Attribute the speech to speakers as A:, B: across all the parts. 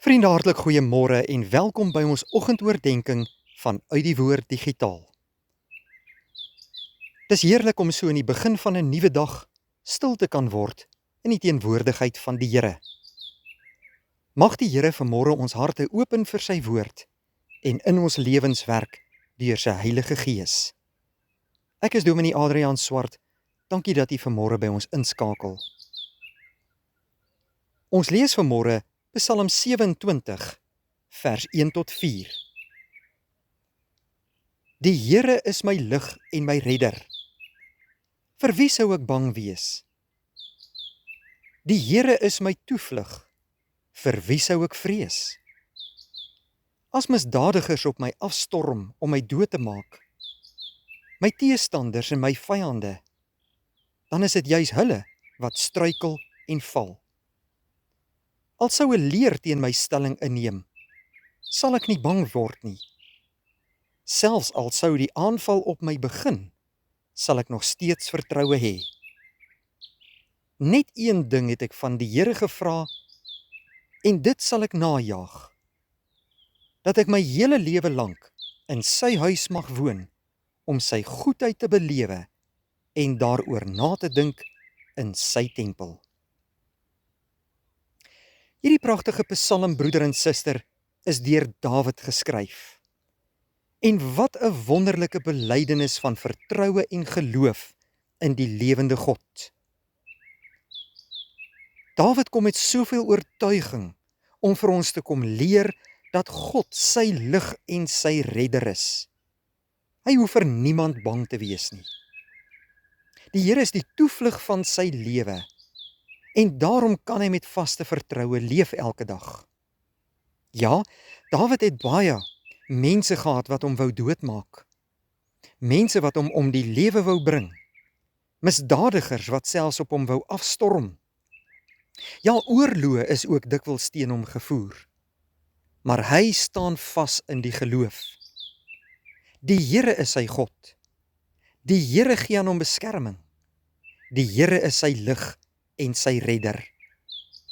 A: Vriende, hartlik goeiemôre en welkom by ons oggendoordenkings van Uit die Woord Digitaal. Dis heerlik om so in die begin van 'n nuwe dag stil te kan word in die teenwoordigheid van die Here. Mag die Here vanmôre ons harte open vir sy woord en in ons lewens werk deur sy Heilige Gees. Ek is Dominee Adriaan Swart. Dankie dat u vanmôre by ons inskakel. Ons lees vanmôre Psalm 27, vers 1 tot 4. Die Here is my lig en my redder. Vir wie sou ek bang wees? Die Here is my toevlug. Vir wie sou ek vrees? As misdadigers op my afstorm om my dood te maak, my teestanders en my vyande, dan is dit juis hulle wat struikel en val. Al sou 'n leer teen my stelling inneem, sal ek nie bang word nie. Selfs al sou die aanval op my begin, sal ek nog steeds vertroue hê. Net een ding het ek van die Here gevra, en dit sal ek najaag: dat ek my hele lewe lank in sy huis mag woon, om sy goedheid te belewe en daaroor na te dink in sy tempel. Hierdie pragtige psalm, broeder en suster, is deur Dawid geskryf. En wat 'n wonderlike belydenis van vertroue en geloof in die lewende God. Dawid kom met soveel oortuiging om vir ons te kom leer dat God sy lig en sy redder is. Hy hoef vir niemand bang te wees nie. Die Here is die toevlug van sy lewe, en daarom kan hy met vaste vertroue leef elke dag. Ja, Dawid het baie mense gehad wat hom wou doodmaak. Mense wat hom om die lewe wou bring. Misdadigers wat selfs op hom wou afstorm. Ja, oorloë is ook dikwels teen hom gevoer. Maar hy staan vas in die geloof. Die Here is sy God. Die Here gee aan hom beskerming. Die Here is sy lig en sy redder.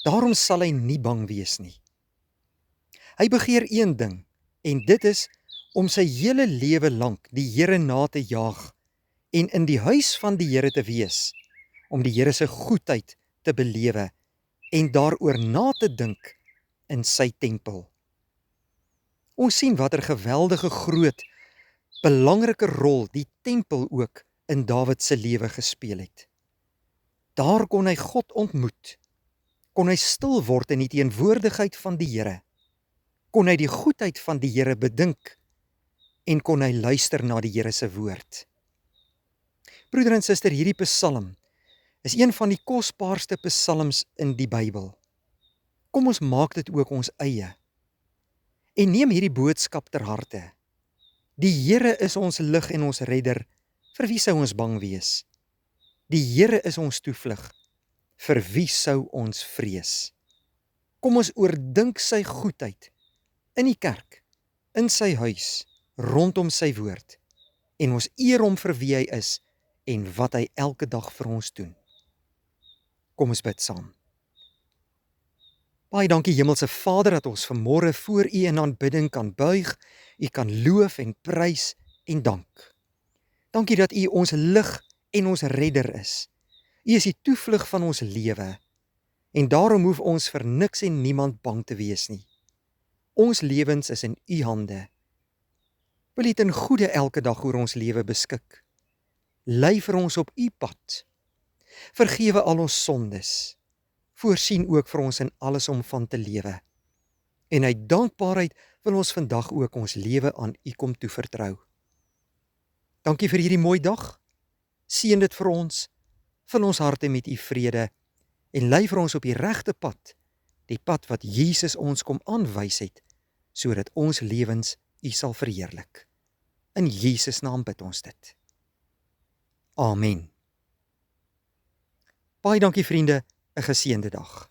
A: Daarom sal hy nie bang wees nie. Hy begeer een ding, en dit is om sy hele lewe lank die Here na te jaag en in die huis van die Here te wees, om die Here se goedheid te belewe en daaroor na te dink in sy tempel. Ons sien watter geweldige groot, belangrike rol die tempel ook in Dawid se lewe gespeel het. Daar kon hy God ontmoet, kon hy stil word in die teenwoordigheid van die Here, kon hy die goedheid van die Here bedink en kon hy luister na die Here se woord. Broeder en suster, hierdie psalm is een van die kosbaarste psalms in die Bybel. Kom ons maak dit ook ons eie en neem hierdie boodskap ter harte. Die Here is ons lig en ons redder, vir wie sou ons bang wees? Die Here is ons toevlug, vir wie sou ons vrees? Kom ons oordink sy goedheid in die kerk, in sy huis, rondom sy woord, en ons eer hom vir wie hy is en wat hy elke dag vir ons doen. Kom ons bid saam. Baie dankie Hemelse Vader dat ons vanmôre voor U in aanbidding kan buig, U kan loof en prys en dank. Dankie dat U ons lig en ons redder is. U is die toevlug van ons lewe, en daarom hoef ons vir niks en niemand bang te wees nie. Ons lewens is in U hande. Wil U ten goeie elke dag oor ons lewe beskik. Lei vir ons op U pad. Vergewe al ons sondes. Voorsien ook vir ons in alles om van te lewe. En uit dankbaarheid wil ons vandag ook ons lewe aan U kom toevertrou. Dankie vir hierdie mooi dag. Seën dit vir ons. Vul ons harte met U vrede en lei vir ons op die regte pad, die pad wat Jesus ons kom aanwys het, sodat ons lewens U sal verheerlik. In Jesus naam bid ons dit. Amen. Baie dankie vriende, 'n geseënde dag.